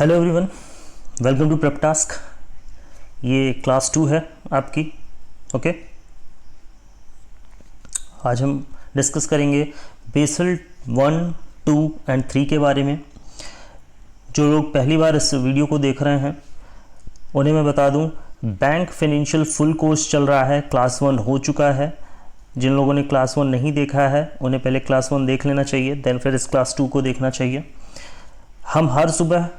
Hello everyone, welcome to prep task. ये class 2 है आपकी। ओके, आज हम डिस्कस करेंगे बेसल 1, 2 एंड 3 के बारे में। जो लोग पहली बार इस वीडियो को देख रहे हैं उन्हें मैं बता दूं, बैंक फाइनेंशियल फुल कोर्स चल रहा है, क्लास 1 हो चुका है। जिन लोगों ने क्लास 1 नहीं देखा है उन्हें पहले क्लास 1 देख लेना चाहिए, देन फिर इस क्लास 2 को देखना चाहिए। हम हर सुबह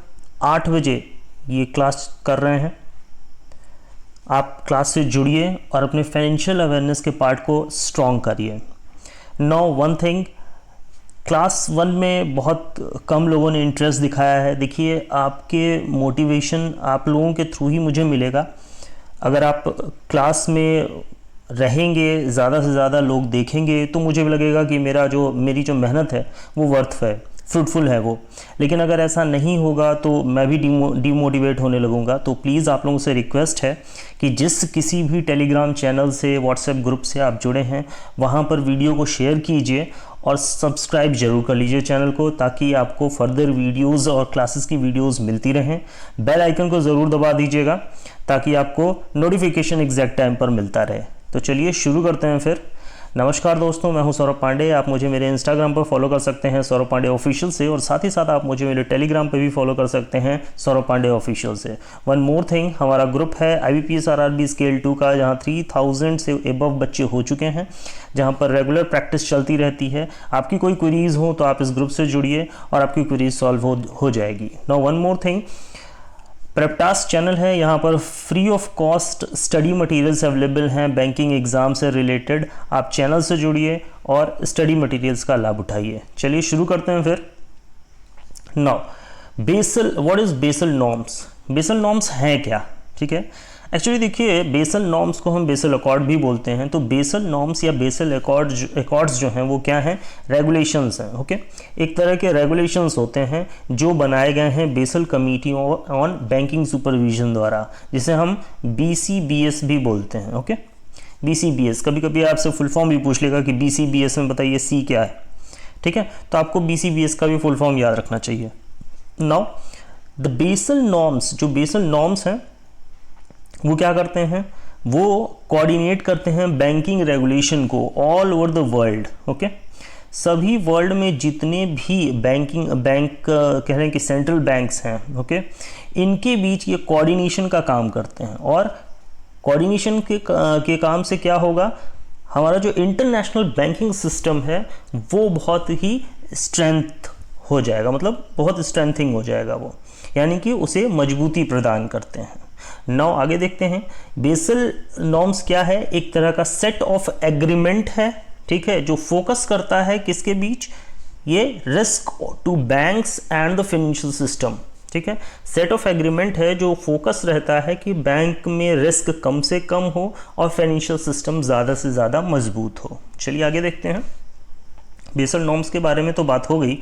8 बजे ये क्लास कर रहे हैं। आप क्लास से जुड़िए और अपने फाइनेंशियल अवेयरनेस के पार्ट को स्ट्रॉन्ग करिए। नाउ वन थिंग, क्लास 1 में बहुत कम लोगों ने इंटरेस्ट दिखाया है। देखिए, आपके मोटिवेशन आप लोगों के थ्रू ही मुझे मिलेगा। अगर आप क्लास में रहेंगे, ज़्यादा से ज़्यादा लोग देखेंगे तो मुझे भी लगेगा कि मेरी जो मेहनत है वो वर्थ है, फ्रूटफुल है वो। लेकिन अगर ऐसा नहीं होगा तो मैं भी डीमोटिवेट होने लगूंगा। तो प्लीज़ आप लोगों से रिक्वेस्ट है कि जिस किसी भी टेलीग्राम चैनल से, व्हाट्सएप ग्रुप से आप जुड़े हैं, वहाँ पर वीडियो को शेयर कीजिए और सब्सक्राइब जरूर कर लीजिए चैनल को, ताकि आपको फर्दर वीडियोज़ और क्लासेस की वीडियोज़ मिलती रहें। बेल आइकन को ज़रूर दबा दीजिएगा ताकि आपको नोटिफिकेशन एग्जैक्ट टाइम पर मिलता रहे। तो चलिए शुरू करते हैं फिर। नमस्कार दोस्तों, मैं हूं सौरभ पांडे। आप मुझे मेरे इंस्टाग्राम पर फॉलो कर सकते हैं सौरभ पांडे ऑफिशियल से, और साथ ही साथ आप मुझे मेरे टेलीग्राम पे भी फॉलो कर सकते हैं सौरभ पांडे ऑफिशियल से। वन मोर थिंग, हमारा ग्रुप है IBPS RRB स्केल 2 का, जहां 3000 से एबव बच्चे हो चुके हैं, जहां पर रेगुलर प्रैक्टिस चलती रहती है। आपकी कोई क्वेरीज हो तो आप इस ग्रुप से जुड़िए और आपकी क्वेरीज सॉल्व हो जाएगी। Now one more thing, prep task channel है, यहाँ पर free of cost study materials available हैं बैंकिंग एग्जाम से रिलेटेड। आप चैनल से जुड़िए और स्टडी मटेरियल्स का लाभ उठाइए। चलिए शुरू करते हैं फिर। Now Basel, what is Basel norms? Basel norms हैं क्या? ठीक है, एक्चुअली देखिए, बेसल नॉर्म्स को हम बेसल अकॉर्ड भी बोलते हैं। तो बेसल नॉर्म्स या बेसल अकॉर्ड्स जो हैं वो क्या हैं? रेगुलेशंस हैं। ओके, एक तरह के रेगुलेशंस होते हैं जो बनाए गए हैं basal committee on banking supervision द्वारा, जिसे हम BCBS भी बोलते हैं। ओके, BCBS, कभी कभी आपसे फुल फॉर्म भी पूछ लेगा कि BCBS में बताइए C क्या है। ठीक है, तो आपको BCBS का भी फुल फॉर्म याद रखना चाहिए। नाउ द बेसल नॉर्म्स, जो बेसल नॉर्म्स हैं वो क्या करते हैं? वो कोऑर्डिनेट करते हैं बैंकिंग रेगुलेशन को all over the world. Okay, सभी वर्ल्ड में जितने भी बैंक कह रहे हैं कि सेंट्रल बैंक्स हैं, ओके, इनके बीच ये कोऑर्डिनेशन का काम करते हैं। और कोऑर्डिनेशन के काम से क्या होगा? हमारा जो इंटरनेशनल बैंकिंग सिस्टम है वो बहुत ही स्ट्रेंथ हो जाएगा, मतलब बहुत स्ट्रेंथिंग हो जाएगा वो, यानी कि उसे मजबूती प्रदान करते हैं। नाउ आगे देखते हैं, बेसल नॉर्म्स क्या है? एक तरह का सेट ऑफ एग्रीमेंट है, ठीक है, जो फोकस करता है किसके बीच? ये risk to banks and the financial system. ठीक है, सेट ऑफ एग्रीमेंट है जो फोकस रहता है कि बैंक में रिस्क कम से कम हो और फाइनेंशियल सिस्टम ज़्यादा से ज़्यादा मजबूत हो। चलिए आगे देखते हैं। बेसल नॉर्म्स के बारे में तो बात हो गई,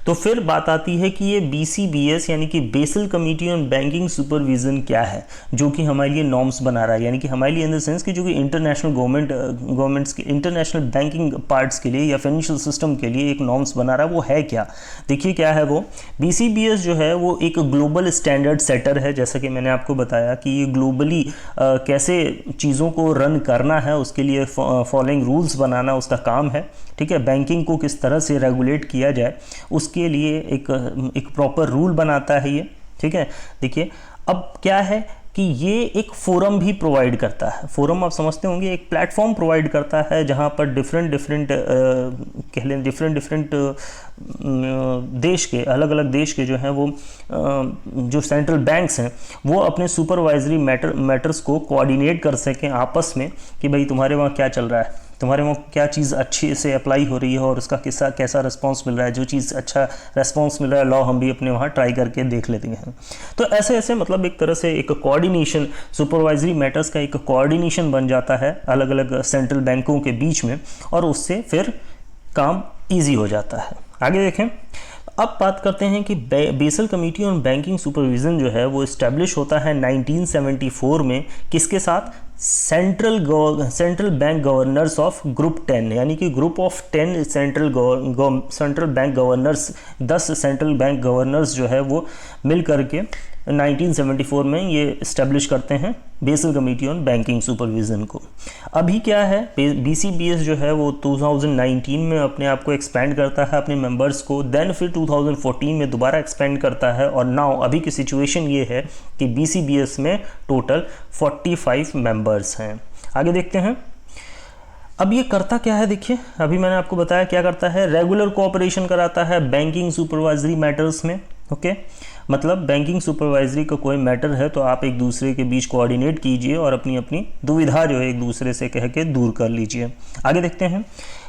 तो फिर बात आती है कि ये BCBS यानी कि basal committee on banking supervision क्या है, जो कि हमारे लिए नॉर्म्स बना रहा है। यानी कि हमारे लिए इन द सेंस कि जो कि इंटरनेशनल गवर्नमेंट्स के इंटरनेशनल बैंकिंग पार्ट्स के लिए या फाइनेंशियल सिस्टम के लिए एक नॉर्म्स बना रहा है, वो है क्या? देखिए क्या है वो। BCBS जो है वो एक ग्लोबल स्टैंडर्ड सेटर है, जैसा कि मैंने आपको बताया कि ये ग्लोबली कैसे चीज़ों को रन करना है, उसके लिए फॉलोइंग रूल्स बनाना उसका काम है। ठीक है, बैंकिंग को किस तरह से रेगुलेट किया जाए उसके लिए एक प्रॉपर रूल बनाता है ये। ठीक है, देखिए अब क्या है कि ये एक फोरम भी प्रोवाइड करता है। फोरम आप समझते होंगे, एक प्लेटफॉर्म प्रोवाइड करता है जहाँ पर डिफरेंट देश के, अलग अलग देश के जो हैं वो जो सेंट्रल बैंक्स हैं वो अपने सुपरवाइजरी मैटर्स को कोऑर्डिनेट कर सकें आपस में, कि भाई तुम्हारे वहाँ क्या चल रहा है, तुम्हारे वहाँ क्या चीज़ अच्छी से अप्लाई हो रही है और उसका कैसा रिस्पांस मिल रहा है। जो चीज़ अच्छा रिस्पांस मिल रहा है, लाओ हम भी अपने वहाँ ट्राई करके देख लेते हैं। तो ऐसे मतलब एक तरह से एक कोऑर्डिनेशन, सुपरवाइजरी मैटर्स का एक कोऑर्डिनेशन बन जाता है अलग अलग सेंट्रल बैंकों के बीच में, और उससे फिर काम ईजी हो जाता है। आगे देखें, अब बात करते हैं कि basal committee on banking supervision जो है वो इस्टेब्लिश होता है 1974 में। किसके साथ? Central bank governors of group 10, यानी कि group of 10 central bank governors, 10 central bank governors जो है वो मिल करके 1974 में ये इस्टेब्लिश करते हैं basal committee on banking supervision को। अभी क्या है, BCBS जो है वो 2019 में अपने आप को एक्सपेंड करता है अपने मेंबर्स को, देन फिर 2014 में दोबारा एक्सपेंड करता है, और नाउ अभी की सिचुएशन ये है कि BCBS में टोटल 45 मेंबर्स हैं। आगे देखते हैं। अब ये करता क्या है, देखिए अभी मैंने आपको बताया क्या करता है, रेगुलर कोऑपरेशन कराता है बैंकिंग सुपरवाइजरी मैटर्स में। ओके, मतलब बैंकिंग सुपरवाइजरी का कोई मैटर है तो आप एक दूसरे के बीच कोऑर्डिनेट कीजिए और अपनी अपनी दुविधा जो है एक दूसरे से कह के दूर कर लीजिए। आगे देखते हैं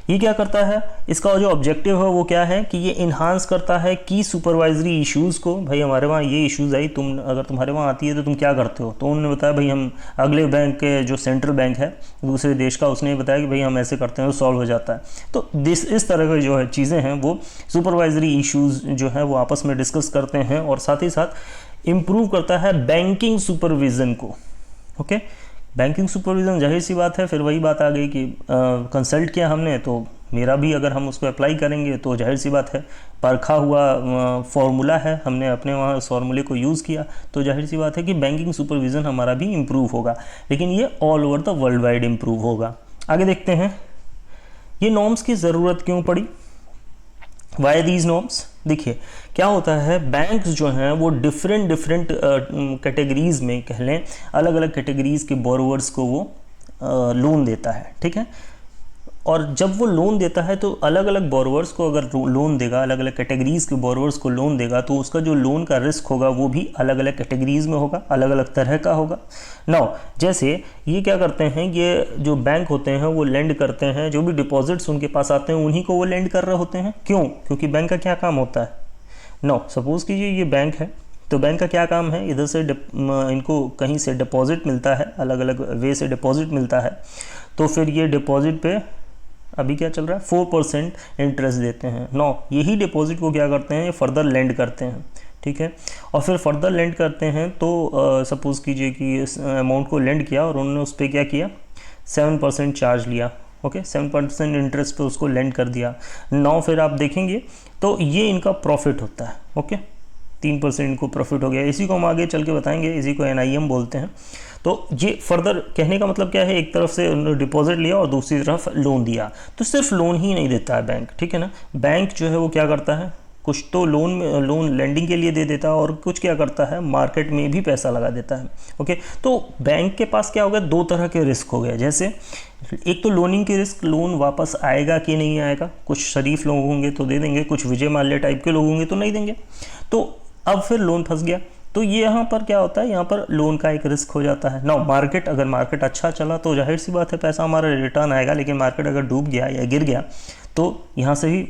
ये क्या करता है, इसका जो ऑब्जेक्टिव है वो क्या है कि ये इन्हांस करता है की सुपरवाइजरी इश्यूज़ को। भाई हमारे वहाँ ये इश्यूज़ आई, तुम अगर तुम्हारे वहाँ आती है तो तुम क्या करते हो, तो उन्होंने बताया भाई हम अगले बैंक के जो सेंट्रल बैंक है दूसरे देश का, उसने बताया कि भाई हम ऐसे करते हैं तो सॉल्व हो जाता है। तो इस तरह की जो है चीज़ें हैं वो सुपरवाइजरी इश्यूज़ जो है वो आपस में डिस्कस करते हैं, और साथ ही साथ इम्प्रूव करता है बैंकिंग सुपरविज़न को। ओके, बैंकिंग सुपरविज़न जाहिर सी बात है, फिर वही बात आ गई कि कंसल्ट किया हमने तो मेरा भी अगर हम उसको अप्लाई करेंगे तो जाहिर सी बात है परखा हुआ फार्मूला है, हमने अपने वहाँ उस फार्मूले को यूज़ किया तो जाहिर सी बात है कि बैंकिंग सुपरविज़न हमारा भी इम्प्रूव होगा, लेकिन ये all over the world wide improve होगा। आगे देखते हैं ये नॉर्म्स की ज़रूरत क्यों पड़ी, वाई दीज नॉर्म्स। देखिए क्या होता है, बैंक्स जो हैं वो डिफरेंट कैटेगरीज़ में कह लें, अलग अलग कैटेगरीज़ के बोरोवर्स को वो लोन देता है, ठीक है। और जब वो लोन देता है तो अलग अलग बोरोवर्स को अगर लोन देगा, अलग अलग कैटेगरीज़ के बोरोवर्स को लोन देगा तो उसका जो लोन का रिस्क होगा वो भी अलग अलग कैटेगरीज़ में होगा, अलग अलग तरह का होगा। नाउ जैसे ये क्या करते हैं, ये जो बैंक होते हैं वो लेंड करते हैं, जो भी डिपॉजिट्स उनके पास आते हैं उन्हीं को वो लेंड कर रहे होते हैं। क्यों? क्योंकि बैंक का क्या काम होता है, नाउ सपोज़ कीजिए ये बैंक है तो बैंक का क्या काम है, इधर से इनको कहीं से डिपॉजिट मिलता है, अलग अलग वे से डिपॉजिट मिलता है, तो फिर ये डिपॉजिट पे अभी क्या चल रहा है 4% इंटरेस्ट देते हैं। नो, यही डिपॉजिट को क्या करते हैं, ये फर्दर लेंड करते हैं, ठीक है। और फिर फर्दर लेंड करते हैं तो सपोज़ कीजिए कि इस अमाउंट को लेंड किया और उन्होंने उस पर क्या किया 7% चार्ज लिया, ओके, 7% इंटरेस्ट पे उसको लेंड कर दिया। नाउ फिर आप देखेंगे तो ये इनका प्रॉफिट होता है, ओके, 3% इनको प्रॉफिट हो गया। इसी को हम आगे चल के बताएंगे, इसी को NIM बोलते हैं। तो ये फर्दर कहने का मतलब क्या है, एक तरफ से डिपॉजिट लिया और दूसरी तरफ लोन दिया, तो सिर्फ लोन ही नहीं देता है बैंक, ठीक है ना। बैंक जो है वो क्या करता है, कुछ तो लोन लेंडिंग के लिए दे देता है और कुछ क्या करता है मार्केट में भी पैसा लगा देता है, ओके। तो बैंक के पास क्या हो गया, दो तरह के रिस्क हो गए, जैसे एक तो लोनिंग के रिस्क, लोन वापस आएगा कि नहीं आएगा, कुछ शरीफ लोग होंगे तो दे देंगे, कुछ विजय माल्या टाइप के लोग होंगे तो नहीं देंगे। तो अब फिर लोन फंस गया, तो ये यहाँ पर क्या होता है, यहाँ पर लोन का एक रिस्क हो जाता है। नाउ मार्केट, अगर मार्केट अच्छा चला तो जाहिर सी बात है पैसा हमारा रिटर्न आएगा, लेकिन मार्केट अगर डूब गया या गिर गया तो यहाँ से ही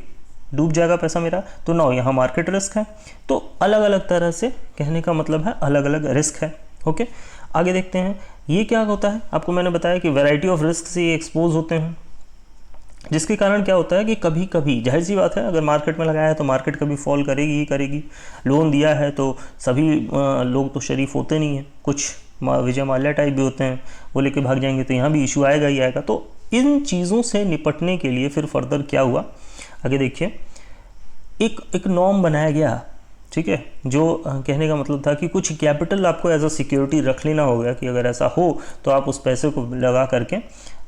डूब जाएगा पैसा मेरा, तो नाउ यहाँ मार्केट रिस्क है। तो अलग अलग तरह से कहने का मतलब है अलग अलग रिस्क है, ओके। आगे देखते हैं ये क्या होता है, आपको मैंने बताया कि वैरायटी ऑफ रिस्क से ये एक्सपोज होते हैं, जिसके कारण क्या होता है कि कभी कभी जाहिर सी बात है अगर मार्केट में लगाया है तो मार्केट कभी फॉल करेगी ही करेगी। लोन दिया है तो सभी लोग तो शरीफ होते नहीं हैं, कुछ विजय माल्या टाइप भी होते हैं, वो लेके भाग जाएंगे, तो यहाँ भी इशू आएगा ही आएगा। तो इन चीज़ों से निपटने के लिए फिर फर्दर क्या हुआ, आगे देखिए, एक नॉर्म बनाया गया, ठीक है, जो कहने का मतलब था कि कुछ कैपिटल आपको एज अ सिक्योरिटी रख लेना होगा कि अगर ऐसा हो तो आप उस पैसे को लगा करके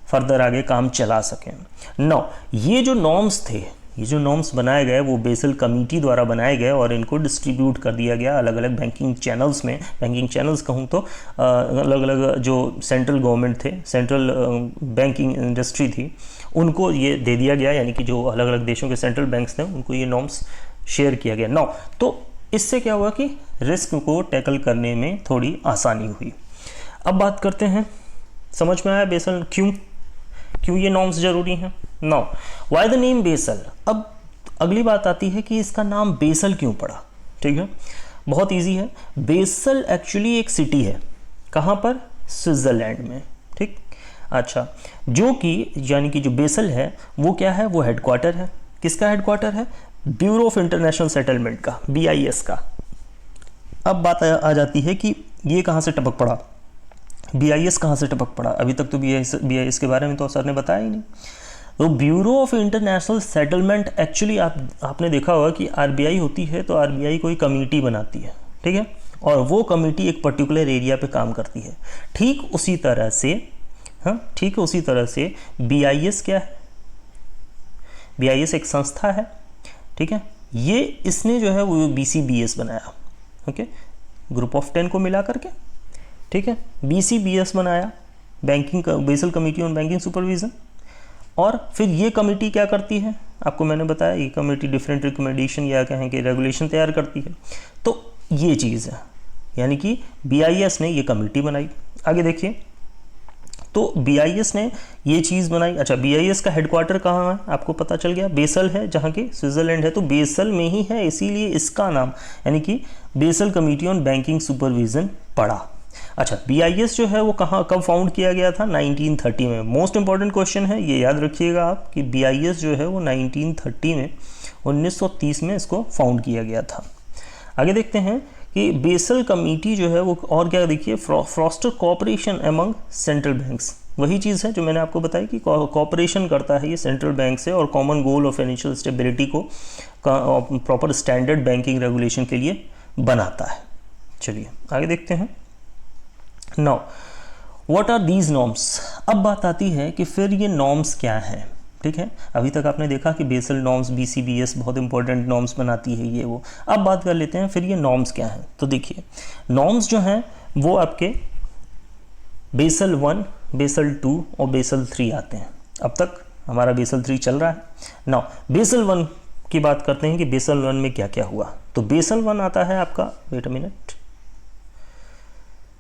फर्दर आगे काम चला सकें। नौ, ये जो नॉर्म्स थे, ये जो नॉर्म्स बनाए गए वो बेसल कमेटी द्वारा बनाए गए और इनको डिस्ट्रीब्यूट कर दिया गया अलग अलग बैंकिंग चैनल्स में। बैंकिंग चैनल्स कहूँ तो अलग अलग जो सेंट्रल गवर्नमेंट थे, सेंट्रल बैंकिंग इंडस्ट्री थी, उनको ये दे दिया गया, यानी कि जो अलग अलग देशों के सेंट्रल बैंक्स थे उनको ये नॉर्म्स शेयर किया गया। नौ, तो इससे क्या हुआ कि रिस्क को टैकल करने में थोड़ी आसानी हुई। अब बात करते हैं, समझ में आया बेसल क्यों ये नॉर्म्स जरूरी हैं। Now why the name Basel. अब अगली बात आती है कि इसका नाम बेसल क्यों पड़ा, ठीक है। बहुत इजी है, बेसल एक्चुअली एक सिटी है, कहाँ पर, स्विट्जरलैंड में, ठीक। अच्छा, जो कि यानी कि जो बेसल है वो क्या है, वो हेडक्वार्टर है, किसका हेडक्वार्टर है, ब्यूरो ऑफ इंटरनेशनल सेटलमेंट का, BIS का। अब बात आ जाती है कि ये कहाँ से टपक पड़ा, BIS कहाँ से टपक पड़ा? अभी तक तो BIS के बारे में तो सर ने बताया ही नहीं। तो bureau of international settlement, actually आपने देखा होगा कि RBI होती है तो RBI कोई कमेटी बनाती है, ठीक है, और वो कमेटी एक पर्टिकुलर एरिया पे काम करती है। ठीक उसी तरह से BIS क्या है? BIS एक संस्था है, ठीक है, ये इसने जो है वो BCBS बनाया, ओके, ग्रुप ऑफ 10 को मिला करके, ठीक है, BCBS बनाया, banking basal committee on banking supervision. और फिर ये कमेटी क्या करती है? आपको मैंने बताया ये कमेटी डिफरेंट रिकमेंडेशन या कहें कि रेगुलेशन तैयार करती है। तो ये चीज़ है, यानी कि BIS ने ये कमेटी बनाई। आगे देखिए, तो BIS ने ये चीज़ बनाई। अच्छा, BIS का हेडक्वार्टर कहाँ है? आपको पता चल गया, बेसल है, जहाँ की स्विट्ज़रलैंड है, तो बेसल में ही है, इसीलिए इसका नाम यानी कि basal committee on banking supervision पड़ा। अच्छा, BIS जो है वो कब फाउंड किया गया था? 1930 में। मोस्ट इंपॉर्टेंट क्वेश्चन है, ये याद रखिएगा आप कि BIS जो है वो 1930 में, 1930 में इसको फाउंड किया गया था। आगे देखते हैं कि बेसल कमेटी जो है वो और क्या, देखिए, foster cooperation among central banks, वही चीज़ है जो मैंने आपको बताई कि कोऑपरेशन करता है ये सेंट्रल बैंक से और common goal of financial stability को प्रॉपर स्टैंडर्ड बैंकिंग रेगुलेशन के लिए बनाता है। चलिए आगे देखते हैं। Now what are these norms? अब बात आती है कि फिर ये नॉर्म्स क्या हैं, ठीक है। अभी तक आपने देखा कि बेसल नॉर्म्स, BCBS बहुत इंपॉर्टेंट नॉर्म्स बनाती है ये वो। अब बात कर लेते हैं फिर ये नॉर्म्स क्या हैं। तो देखिए, नॉर्म्स जो हैं वो आपके बेसल 1, बेसल 2 और बेसल 3 आते हैं। अब तक हमारा बेसल 3 चल रहा है। नाउ बेसल 1 की बात करते हैं कि बेसल 1 में क्या क्या हुआ। तो बेसल 1 आता है आपका, वेट अ मिनट,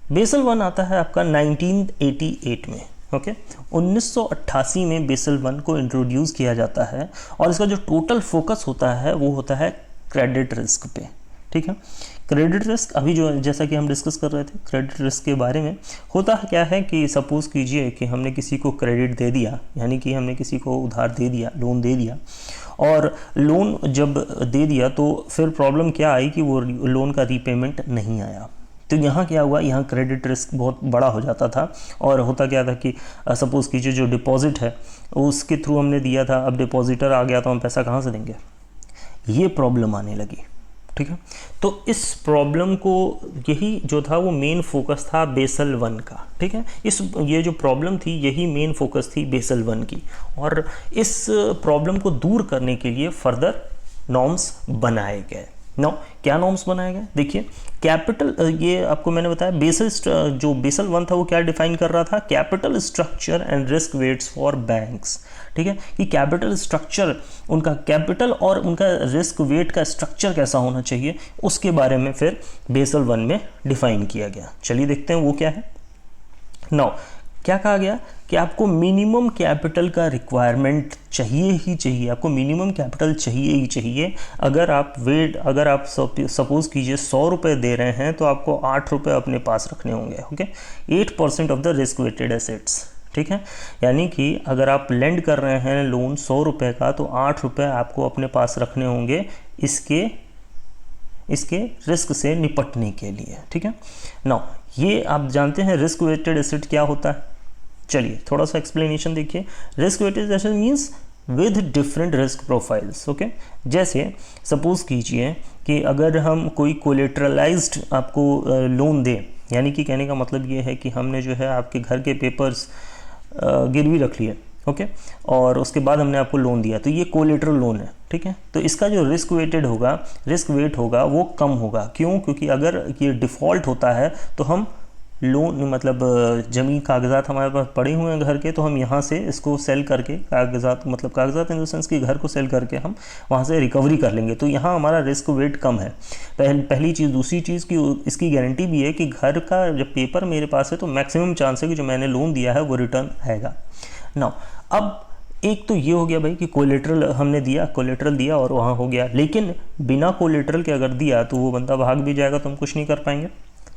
बेसल 1 आता है आपका 1988 में, ओके। 1988 में बेसल 1 को इंट्रोड्यूस किया जाता है और इसका जो टोटल फोकस होता है वो होता है क्रेडिट रिस्क पे, ठीक है। क्रेडिट रिस्क, अभी जो जैसा कि हम डिस्कस कर रहे थे क्रेडिट रिस्क के बारे में, होता क्या है कि सपोज कीजिए कि हमने किसी को क्रेडिट दे दिया, यानी कि हमने किसी को उधार दे दिया, लोन दे दिया, और लोन जब दे दिया तो फिर प्रॉब्लम क्या आई कि वो लोन का रीपेमेंट नहीं आया। तो यहाँ क्या हुआ, यहाँ क्रेडिट रिस्क बहुत बड़ा हो जाता था। और होता क्या था कि सपोज कीजिए जो डिपॉजिट है उसके थ्रू हमने दिया था, अब डिपॉजिटर आ गया तो हम पैसा कहाँ से देंगे, ये प्रॉब्लम आने लगी, ठीक है। तो इस प्रॉब्लम को, यही जो था वो मेन फोकस था बेसल 1 का, ठीक है। ये जो प्रॉब्लम थी यही मेन फोकस थी बेसल 1 की, और इस प्रॉब्लम को दूर करने के लिए फर्दर नॉर्म्स बनाए गए। नो, क्या नॉर्म्स बनाए गए? देखिए, कैपिटल, ये आपको मैंने बताया जो बेसल 1 था वो क्या डिफाइन कर रहा था, capital structure and risk waits for banks, ठीक है, कि कैपिटल स्ट्रक्चर, उनका कैपिटल और उनका रिस्क वेट का स्ट्रक्चर कैसा होना चाहिए, उसके बारे में फिर बेसल 1 में डिफाइन किया गया। चलिए देखते हैं वो क्या है। नाउ क्या कहा गया कि आपको मिनिमम कैपिटल का रिक्वायरमेंट चाहिए ही चाहिए, आपको मिनिमम कैपिटल चाहिए ही चाहिए। अगर आप सपोज कीजिए 100 रुपये दे रहे हैं तो आपको 8 रुपये अपने पास रखने होंगे, okay. 8% of the risk weighted assets, ठीक है। यानी कि अगर आप लेंड कर रहे हैं लोन 100 रुपये का तो 8 रुपये आपको अपने पास रखने होंगे इसके रिस्क से निपटने के लिए, ठीक है। नाउ ये आप जानते हैं रिस्क वेटेड एसेट क्या होता है। चलिए थोड़ा सा एक्सप्लेनेशन देखिए। Risk weighted asset means with different risk profiles, okay. जैसे सपोज कीजिए कि अगर हम कोई कोलेटरलाइज्ड आपको लोन दें, यानी कि कहने का मतलब ये है कि हमने जो है आपके घर के पेपर्स गिरवी रख लिए, ओके, और उसके बाद हमने आपको लोन दिया, तो ये कोलेटरल लोन है, ठीक है। तो इसका जो रिस्क वेट होगा वो कम होगा। क्यों? क्योंकि अगर ये डिफ़ॉल्ट होता है तो हम लोन, मतलब ज़मीन कागजात हमारे पास पड़े हुए हैं घर के, तो हम यहाँ से इसको सेल करके, कागजात इन द सेंस कि घर को सेल करके हम वहाँ से रिकवरी कर लेंगे, तो यहाँ हमारा रिस्क वेट कम है। पहली चीज़। दूसरी चीज़ की इसकी गारंटी भी है कि घर का जब पेपर मेरे पास है तो मैक्सिमम चांस है कि जो मैंने लोन दिया है वो रिटर्न आएगा। नाउ अब एक तो ये हो गया भाई कि कोलेटरल हमने दिया, कोलेटरल दिया और वहाँ हो गया, लेकिन बिना कोलेटरल के अगर दिया तो वो बंदा भाग भी जाएगा तो हम कुछ नहीं कर पाएंगे,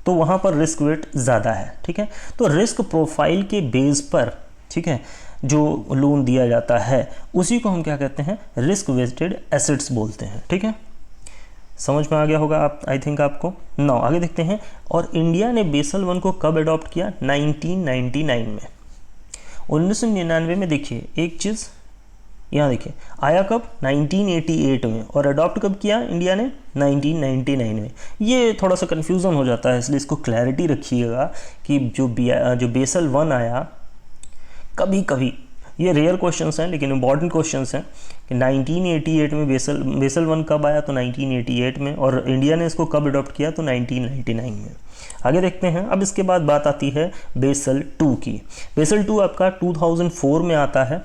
तो वहाँ पर रिस्क वेट ज़्यादा है, ठीक है। तो रिस्क प्रोफाइल के बेस पर, ठीक है, जो लोन दिया जाता है उसी को हम क्या कहते हैं, रिस्क वेटेड एसेट्स बोलते हैं, ठीक है। समझ में आ गया होगा आप, आई थिंक आपको। नाउ आगे देखते हैं। और इंडिया ने बेसल 1 को कब अडॉप्ट किया? 1999 में। 1999 में देखिए एक चीज़ यहाँ देखिए आया कब? 1988 में। और अडॉप्ट कब किया इंडिया ने? 1999 में। ये थोड़ा सा कन्फ्यूज़न हो जाता है, इसलिए इसको क्लैरिटी रखिएगा कि जो बेसल 1 आया, कभी कभी ये रेयर क्वेश्चंस हैं लेकिन इंपॉर्टेंट क्वेश्चंस हैं कि 1988 में बेसल 1 कब आया? तो 1988 में। और इंडिया ने इसको कब अडॉप्ट किया? तो 1999 में। आगे देखते हैं। अब इसके बाद बात आती है बेसल 2 की। बेसल 2 आपका 2004 में आता है,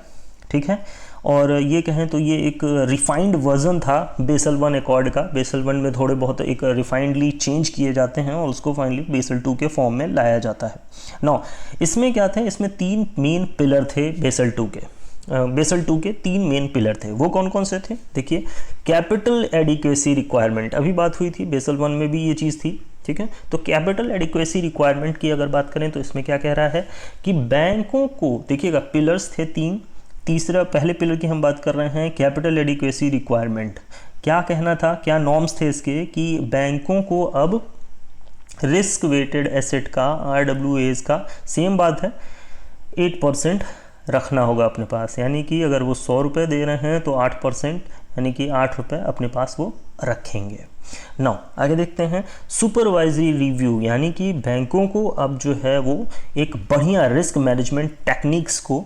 ठीक है। और ये कहें तो ये एक रिफाइंड वर्जन था बेसल 1 एकॉर्ड का। बेसल 1 में थोड़े बहुत एक रिफाइंडली चेंज किए जाते हैं और उसको फाइनली बेसल 2 के फॉर्म में लाया जाता है। नौ इसमें क्या थे? इसमें 3 मेन पिलर थे बेसल 2 के। बेसल 2 के 3 मेन पिलर थे। वो कौन कौन से थे? देखिए, कैपिटल एडिक्वेसी रिक्वायरमेंट, अभी बात हुई थी बेसल 1 में भी ये चीज़ थी, ठीक है। तो कैपिटल एडिक्वेसी रिक्वायरमेंट की अगर बात करें तो इसमें क्या कह रहा है कि बैंकों को, देखिएगा पिलर्स थे 3। तीसरा, पहले पिलर की हम बात कर रहे हैं कैपिटल एडिक्वेसी रिक्वायरमेंट। क्या कहना था, क्या नॉर्म्स थे इसके कि बैंकों को अब रिस्क वेटेड एसेट का, RWAs का, सेम बात है, 8% रखना होगा अपने पास। यानी कि अगर वो 100 रुपये दे रहे हैं तो 8%, यानी कि 8 रुपये अपने पास वो रखेंगे। नाउ आगे देखते हैं। सुपरवाइजरी रिव्यू, यानी कि बैंकों को अब जो है वो एक बढ़िया रिस्क मैनेजमेंट टेक्निक्स को,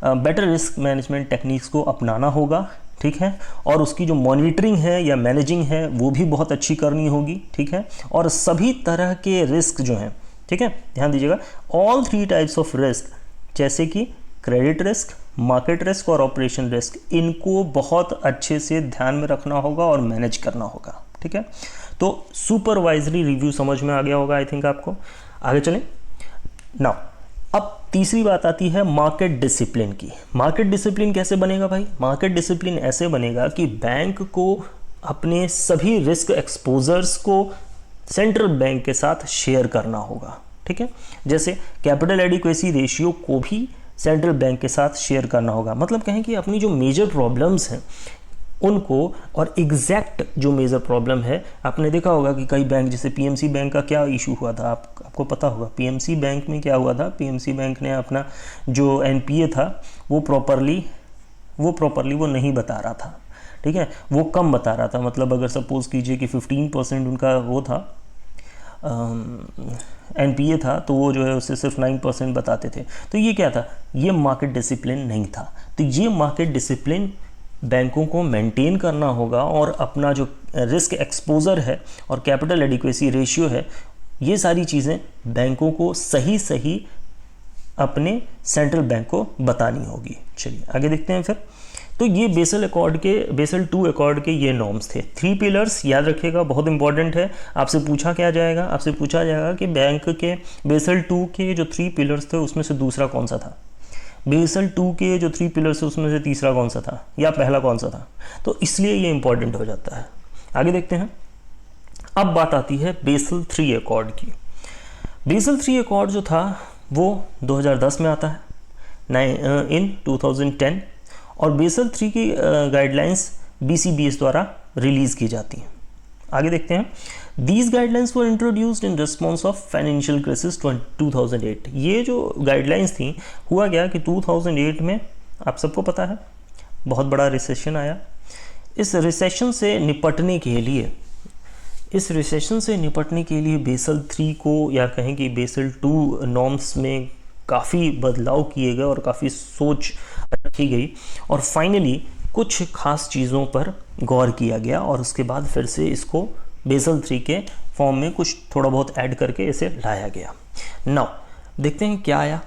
बेटर रिस्क मैनेजमेंट टेक्निक्स को अपनाना होगा, ठीक है। और उसकी जो मॉनिटरिंग है या मैनेजिंग है वो भी बहुत अच्छी करनी होगी, ठीक है। और सभी तरह के रिस्क जो हैं, ठीक है, ध्यान दीजिएगा, ऑल 3 टाइप्स ऑफ रिस्क, जैसे कि क्रेडिट रिस्क, मार्केट रिस्क और ऑपरेशन रिस्क, इनको बहुत अच्छे से ध्यान में रखना होगा और मैनेज करना होगा, ठीक है। तो सुपरवाइजरी रिव्यू समझ में आ गया होगा आई थिंक आपको। आगे चलें। नाउ अब तीसरी बात आती है मार्केट डिसिप्लिन की। मार्केट डिसिप्लिन कैसे बनेगा भाई? मार्केट डिसिप्लिन ऐसे बनेगा कि बैंक को अपने सभी रिस्क एक्सपोजर्स को सेंट्रल बैंक के साथ शेयर करना होगा, ठीक है। जैसे कैपिटल एडिक्वेसी रेशियो को भी सेंट्रल बैंक के साथ शेयर करना होगा। मतलब कहें कि अपनी जो मेजर प्रॉब्लम्स हैं उनको, और एग्जैक्ट जो मेजर प्रॉब्लम है, आपने देखा होगा कि कई बैंक, जैसे पीएमसी बैंक का क्या इशू हुआ था, आपको पता होगा। पीएमसी बैंक में क्या हुआ था? पीएमसी बैंक ने अपना जो एनपीए था वो प्रॉपरली वो नहीं बता रहा था, ठीक है, वो कम बता रहा था। मतलब अगर सपोज कीजिए कि 15% उनका वो था एनपीए था, तो वो जो है उससे सिर्फ 9% बताते थे। तो ये क्या था? ये मार्केट डिसिप्लिन नहीं था। तो ये मार्केट डिसिप्लिन बैंकों को मेंटेन करना होगा और अपना जो रिस्क एक्सपोजर है और कैपिटल एडिक्वेसी रेशियो है, ये सारी चीज़ें बैंकों को सही अपने सेंट्रल बैंक को बतानी होगी। चलिए आगे देखते हैं फिर। तो ये बेसल 2 एकॉर्ड के ये नॉर्म्स थे। 3 पिलर्स याद रखिएगा, बहुत इंपॉर्टेंट है। आपसे पूछा जाएगा कि बैंक के बेसल 2 के जो 3 पिलर्स थे उसमें से दूसरा कौन सा था? बेसल 2 के जो 3 पिलर्स है उसमें से तीसरा कौन सा था या पहला कौन सा था? तो इसलिए ये इंपॉर्टेंट हो जाता है। आगे देखते हैं। अब बात आती है बेसल 3 एकॉर्ड की। बेसल 3 एकॉर्ड जो था वो 2010 में आता है, इन 2010, और बेसल 3 की गाइडलाइंस BCBS द्वारा रिलीज़ की जाती हैं। आगे देखते हैं। These guidelines were introduced in response of financial crisis 2008। ये जो गाइडलाइंस थी, हुआ क्या कि 2008 में आप सबको पता है बहुत बड़ा रिसेशन आया। इस रिसेशन से निपटने के लिए बेसल 3 को, या कहें कि बेसल 2 नॉर्म्स में काफ़ी बदलाव किए गए और काफ़ी सोच रखी गई, और फाइनली कुछ खास चीज़ों पर गौर किया गया और उसके बाद फिर से इसको बेसल 3 के फॉर्म में कुछ थोड़ा बहुत ऐड करके इसे लाया गया। नाउ देखते हैं क्या आया।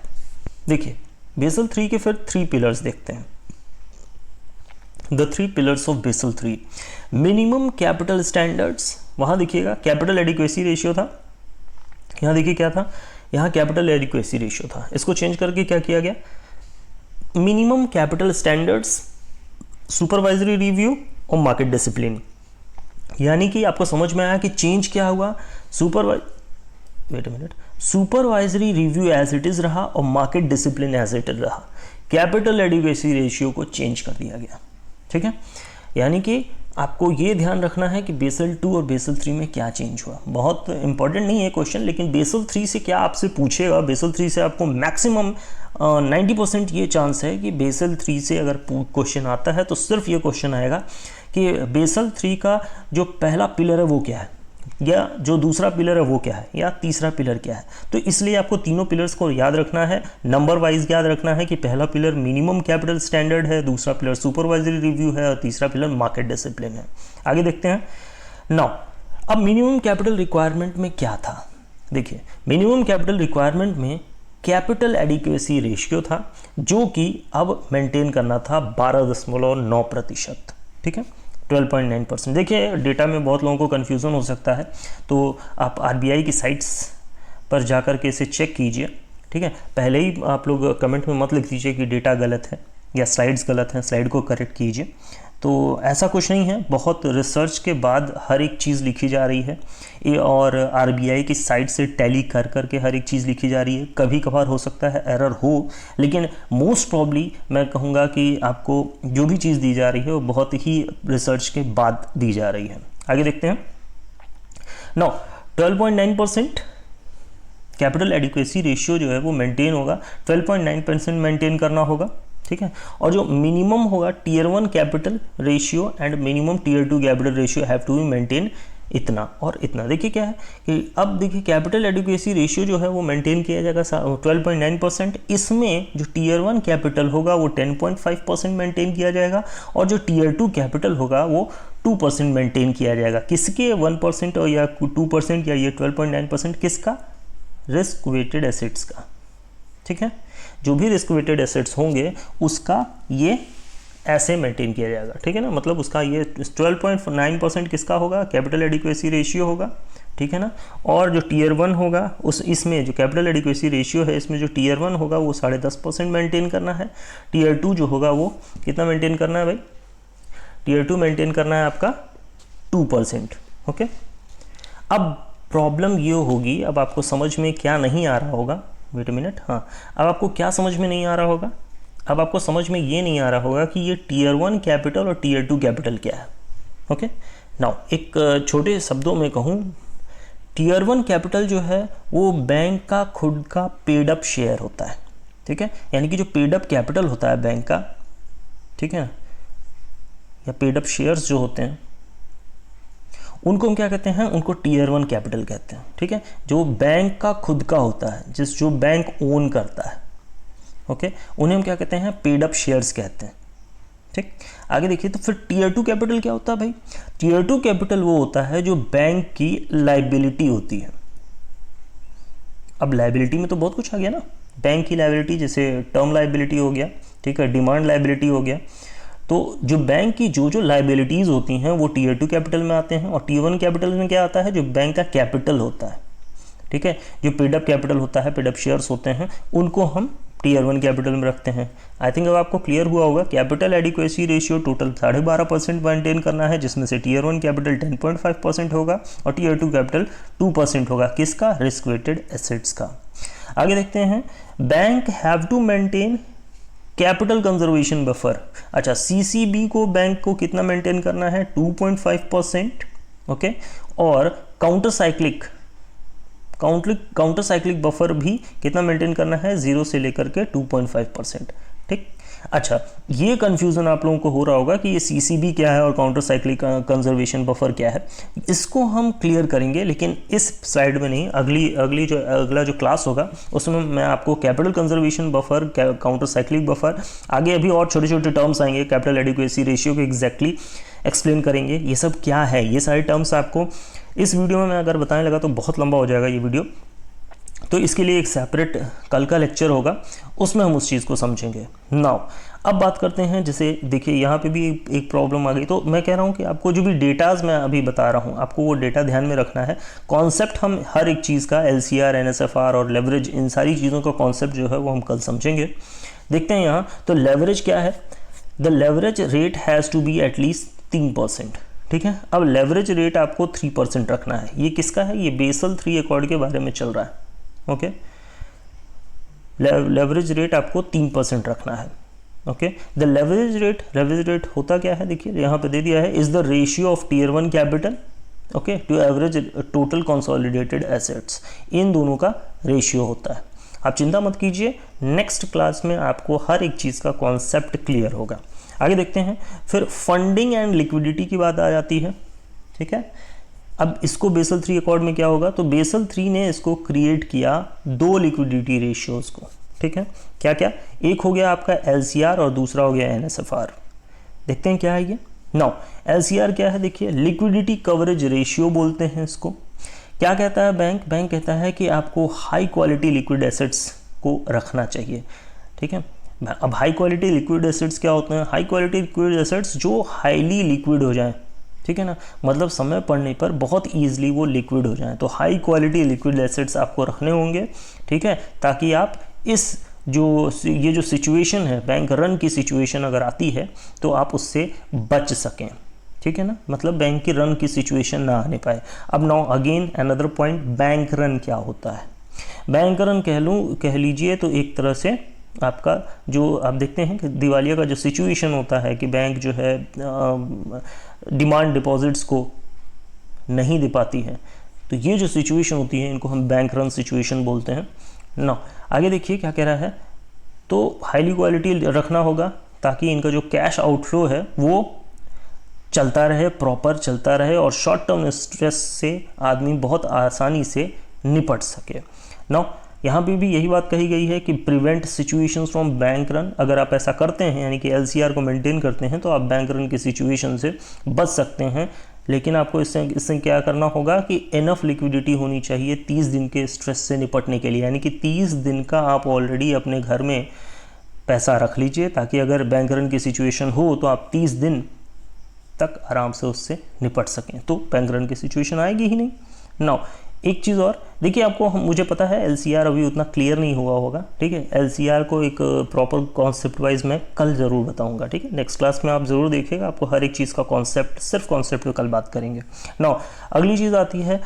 देखिए, बेसल 3 के फिर 3 पिलर्स देखते हैं। The 3 pillars of Basel 3। Minimum capital standards, वहाँ देखिएगा कैपिटल एडिक्वेसी रेशियो था, यहाँ देखिए क्या था, यहाँ कैपिटल एडिक्वेसी रेशियो था। इसको चेंज करके क्या किया गया? Minimum capital standards, supervisory review और मार्केट डिसिप्लिन। यानी कि आपको समझ में आया कि चेंज क्या हुआ? Supervisory review as it is रहा और market discipline as it is रहा। कैपिटल एडिक्वेसी रेशियो को चेंज कर दिया गया, ठीक है। यानी कि आपको ये ध्यान रखना है कि बेसल 2 और बेसल 3 में क्या चेंज हुआ। बहुत इंपॉर्टेंट नहीं है क्वेश्चन, लेकिन बेसल 3 से क्या आपसे पूछेगा, बेसल 3 से आपको मैक्सिमम 90% ये चांस है कि बेसल 3 से अगर क्वेश्चन आता है तो सिर्फ ये क्वेश्चन आएगा कि बेसल 3 का जो पहला पिलर है वो क्या है, या जो दूसरा पिलर है वो क्या है, या तीसरा पिलर क्या है। तो इसलिए आपको तीनों पिलर्स को याद रखना है, नंबर वाइज याद रखना है कि पहला पिलर मिनिमम कैपिटल स्टैंडर्ड है, दूसरा पिलर सुपरवाइजरी रिव्यू है और तीसरा पिलर मार्केट डिसिप्लिन है। आगे देखते हैं। नाउ अब मिनिमम कैपिटल रिक्वायरमेंट में क्या था, देखिए मिनिमम कैपिटल रिक्वायरमेंट में कैपिटल एडिक्वेसी रेशियो था, जो कि अब मेंटेन करना था 12.9%। ठीक है, 12.9%। देखिए डेटा में बहुत लोगों को कन्फ्यूज़न हो सकता है, तो आप आरबीआई की साइट्स पर जाकर के इसे चेक कीजिए। ठीक है, पहले ही आप लोग कमेंट में मत लिख दीजिए कि डेटा गलत है या स्लाइड्स गलत हैं, स्लाइड को करेक्ट कीजिए। तो ऐसा कुछ नहीं है, बहुत रिसर्च के बाद हर एक चीज़ लिखी जा रही है ये, और आरबीआई की साइट से टैली कर करके हर एक चीज़ लिखी जा रही है। कभी कभार हो सकता है एरर हो, लेकिन मोस्ट प्रॉब्ली मैं कहूँगा कि आपको जो भी चीज़ दी जा रही है वो बहुत ही रिसर्च के बाद दी जा रही है। आगे देखते हैं। नाउ 12.9% कैपिटल एडिक्वेसी रेशियो जो है वो मेंटेन होगा, 12.9% मेंटेन करना होगा। ठीक है, और जो मिनिमम होगा tier 1 capital ratio and minimum tier 2 capital ratio have to be maintain इतना और इतना। देखिए क्या है कि अब देखिए कैपिटल एडिक्वेसी रेशियो जो है वो मेंटेन किया जाएगा 12.9%। इसमें जो टीयर 1 कैपिटल होगा वो 10.5% मेंटेन किया जाएगा, और जो टीयर 2 कैपिटल होगा वो 2% मेंटेन किया जाएगा। किसके 1% और या 2% या ये 12.9% किसका, रिस्क वेटेड एसेट्स का। ठीक है, जो भी रिस्क वेटेड एसेट्स होंगे उसका ये ऐसे मेंटेन किया जाएगा। ठीक है ना, मतलब उसका ये 12.9% किसका होगा, कैपिटल एडिक्वेसी रेशियो होगा। ठीक है ना, और जो टीयर 1 होगा उस इसमें जो कैपिटल एडिक्वेसी रेशियो है इसमें जो टीयर 1 होगा वो 10.5% मेंटेन करना है। टीयर 2 जो होगा वो कितना मेंटेन करना है भाई, टीयर 2 मेंटेन करना है आपका 2%। ओके, अब प्रॉब्लम ये होगी, अब आपको समझ में क्या नहीं आ रहा होगा, वेट अ मिनट, हाँ अब आपको क्या समझ में नहीं आ रहा होगा, अब आपको समझ में ये नहीं आ रहा होगा कि ये टीयर 1 कैपिटल और टीयर 2 कैपिटल क्या है। ओके, नाउ एक छोटे शब्दों में कहूँ, टीयर 1 कैपिटल जो है वो बैंक का खुद का पेड अप शेयर होता है। ठीक है, यानी कि जो पेड अप कैपिटल होता है बैंक का, ठीक है, या पेड अप शेयर्स जो होते हैं उनको हम क्या कहते हैं, उनको टीयर 1 कैपिटल कहते हैं। ठीक है, जो बैंक का खुद का होता है, जो बैंक ओन करता है, ओके, उन्हें हम क्या कहते हैं, पेड अप शेयर्स कहते हैं। ठीक, आगे देखिए तो फिर टीयर 2 कैपिटल क्या होता है भाई, टीयर 2 कैपिटल वो होता है जो बैंक की लायबिलिटी होती है। अब लायबिलिटी में तो बहुत कुछ आ गया ना, बैंक की लायबिलिटी जैसे टर्म लायबिलिटी हो गया, ठीक है, डिमांड लायबिलिटी हो गया। तो जो बैंक की जो लायबिलिटीज़ होती हैं वो टीयर 2 कैपिटल में आते हैं, और टीयर 1 कैपिटल में क्या आता है, जो बैंक का कैपिटल होता है। ठीक है, जो पेड अप कैपिटल होता है, पेड अप शेयर्स होते हैं, उनको हम टीयर 1 कैपिटल में रखते हैं। आई थिंक अब आपको क्लियर हुआ होगा। Capital adequacy ratio total 12.5% maintain करना है, जिसमें से टीयर 1 कैपिटल 10.5% होगा और टीयर 2 कैपिटल 2% होगा। किसका, रिस्क वेटेड एसेट्स का। आगे देखते हैं, bank have to maintain capital conservation buffer. अच्छा, सीसीबी को बैंक को कितना मेंटेन करना है, 2.5%। ओके, और काउंटर साइक्लिक बफर भी कितना मेंटेन करना है, 0 से लेकर के 2.5%। ठीक, अच्छा ये कन्फ्यूज़न आप लोगों को हो रहा होगा कि ये सीसीबी क्या है और काउंटर साइक्लिक कंजर्वेशन बफर क्या है। इसको हम क्लियर करेंगे, लेकिन इस स्लाइड में नहीं, अगला जो क्लास होगा उसमें मैं आपको capital conservation buffer, counter cyclic buffer, आगे अभी और छोटे छोटे टर्म्स आएंगे, कैपिटल एडिक्वेसी रेशियो को एग्जैक्टली एक्सप्लेन करेंगे। ये सब क्या है, ये सारे टर्म्स आपको इस वीडियो में मैं अगर बताने लगा तो बहुत लंबा हो जाएगा ये वीडियो, तो इसके लिए एक सेपरेट कल का लेक्चर होगा, उसमें हम उस चीज़ को समझेंगे। नाउ अब बात करते हैं, जैसे देखिए यहाँ पे भी एक प्रॉब्लम आ गई, तो मैं कह रहा हूँ कि आपको जो भी डेटाज मैं अभी बता रहा हूँ आपको वो डेटा ध्यान में रखना है। कॉन्सेप्ट हम हर एक चीज़ का, LCR, NSFR और लेवरेज, इन सारी चीज़ों का कॉन्सेप्ट जो है वो हम कल समझेंगे। देखते हैं यहाँ, तो लेवरेज क्या है, the leverage rate has to be at least 3%। ठीक है, अब लेवरेज रेट आपको 3% रखना है। ये किसका है, ये बेसल 3 अकॉर्ड के बारे में चल रहा है। ओके, लेवरेज रेट आपको 3% रखना है। ओके। द लेवरेज रेट होता क्या है, देखिए यहाँ पे दे दिया है, is the ratio of tier 1 capital okay to average total consolidated assets, इन दोनों का रेशियो होता है। आप चिंता मत कीजिए, नेक्स्ट क्लास में आपको हर एक चीज़ का कॉन्सेप्ट क्लियर होगा। आगे देखते हैं, फिर फंडिंग एंड लिक्विडिटी की बात आ जाती है, ठीक है। अब इसको बेसल 3 अकॉर्ड में क्या होगा, तो बेसल 3 ने इसको क्रिएट किया 2 लिक्विडिटी रेशियोज़ को, ठीक है। क्या क्या, एक हो गया आपका LCR और दूसरा हो गया NSFR। देखते हैं क्या है ये। नाउ LCR क्या है, देखिए लिक्विडिटी कवरेज रेशियो बोलते हैं इसको। क्या कहता है बैंक कहता है कि आपको हाई क्वालिटी लिक्विड एसेट्स को रखना चाहिए, ठीक है। अब हाई क्वालिटी लिक्विड एसेट्स क्या होते हैं, हाई क्वालिटी लिक्विड एसेट्स जो हाईली लिक्विड हो जाएं, ठीक है ना, मतलब समय पड़ने पर बहुत ईजिली वो लिक्विड हो जाएं। तो हाई क्वालिटी लिक्विड एसेट्स आपको रखने होंगे, ठीक है, ताकि आप इस ये जो सिचुएशन है, बैंक रन की सिचुएशन अगर आती है तो आप उससे बच सकें, ठीक है ना, मतलब बैंक की रन की सिचुएशन ना आने पाए। अब now again another point, bank run क्या होता है। बैंक रन कह लीजिए तो एक तरह से आपका जो आप देखते हैं कि दिवालिया का जो सिचुएशन होता है कि बैंक जो है डिमांड डिपॉजिट्स को नहीं दे पाती है, तो ये जो सिचुएशन होती है इनको हम बैंक रन सिचुएशन बोलते हैं ना। आगे देखिए क्या कह रहा है, तो हाईली क्वालिटी रखना होगा ताकि इनका जो कैश आउटफ्लो है वो चलता रहे, प्रॉपर चलता रहे और शॉर्ट टर्म स्ट्रेस से आदमी बहुत आसानी से निपट सके। नाउ यहाँ पे भी यही बात कही गई है कि prevent situations from bank run. अगर आप ऐसा करते हैं यानी कि LCR को मेंटेन करते हैं तो आप बैंक रन की सिचुएशन से बच सकते हैं। लेकिन आपको इससे क्या करना होगा कि इनफ लिक्विडिटी होनी चाहिए 30 दिन के स्ट्रेस से निपटने के लिए, यानी कि 30 दिन का आप ऑलरेडी अपने घर में पैसा रख लीजिए ताकि अगर बैंक रन की सिचुएशन हो तो आप 30 दिन तक आराम से उससे निपट सकें, तो बैंक रन की सिचुएशन आएगी ही नहीं। नाउ एक चीज़ और देखिए, आपको मुझे पता है LCR अभी उतना क्लियर नहीं हुआ होगा, ठीक है। LCR को एक प्रॉपर कॉन्सेप्ट वाइज मैं कल ज़रूर बताऊंगा, ठीक है। नेक्स्ट क्लास में आप ज़रूर देखिएगा, आपको हर एक चीज़ का कॉन्सेप्ट, सिर्फ कॉन्सेप्ट पे कल बात करेंगे। नाउ अगली चीज़ आती है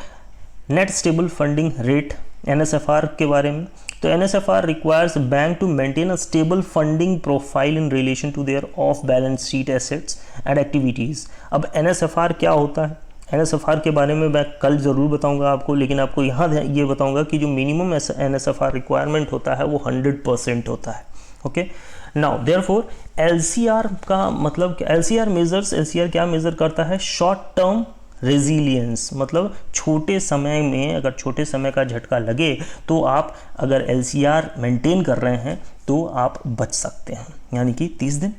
net stable funding rate, NSFR के बारे में। तो NSFR requires bank to maintain a stable funding profile in relation to their off balance sheet assets and activities. अब NSFR क्या होता है, NSFR के बारे में मैं कल ज़रूर बताऊंगा आपको, लेकिन आपको यहाँ ये बताऊंगा कि जो मिनिमम NSFR रिक्वायरमेंट होता है वो 100% होता है, ओके। नाउ देयरफॉर LCR का मतलब LCR क्या मेज़र करता है, शॉर्ट टर्म रेजिलियंस, मतलब छोटे समय में अगर छोटे समय का झटका लगे तो आप अगर LCR मेंटेन कर रहे हैं तो आप बच सकते हैं, यानी कि 30 दिन।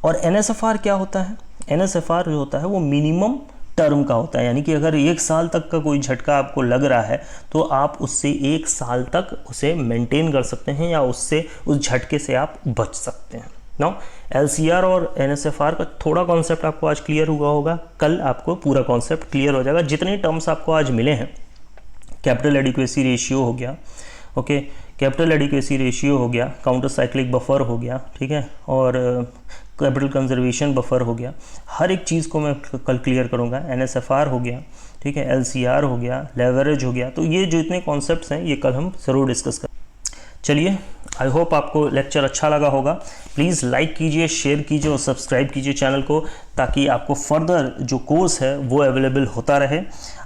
और NSFR क्या होता है, NSFR जो होता है वो मिनिमम टर्म का होता है, यानी कि अगर 1 साल तक का कोई झटका आपको लग रहा है तो आप उससे 1 साल तक उसे मेंटेन कर सकते हैं या उससे उस झटके से आप बच सकते हैं। नाउ LCR और NSFR का थोड़ा कॉन्सेप्ट आपको आज क्लियर हुआ होगा, कल आपको पूरा कॉन्सेप्ट क्लियर हो जाएगा। जितने टर्म्स आपको आज मिले हैं, कैपिटल एडिक्वेसी रेशियो हो गया, ओके, कैपिटल एडिक्वेसी रेशियो हो गया, काउंटर साइक्लिक बफर हो गया, ठीक है, और कैपिटल कंजर्वेशन बफर हो गया, हर एक चीज़ को मैं कल क्लियर करूँगा। NSFR हो गया, ठीक है, LCR हो गया, लेवरेज हो गया, तो ये जो इतने कॉन्सेप्ट्स हैं ये कल हम ज़रूर डिस्कस करें। चलिए, आई होप आपको लेक्चर अच्छा लगा होगा। प्लीज़ लाइक कीजिए, शेयर कीजिए और सब्सक्राइब कीजिए चैनल को, ताकि आपको फर्दर जो कोर्स है वो अवेलेबल होता रहे।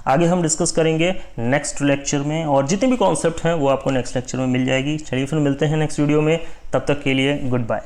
आगे हम डिस्कस करेंगे नेक्स्ट लेक्चर में, और जितने भी कॉन्सेप्ट हैं वो आपको नेक्स्ट लेक्चर में मिल जाएगी। चलिए फिर मिलते हैं नेक्स्ट वीडियो में, तब तक के लिए गुड बाय।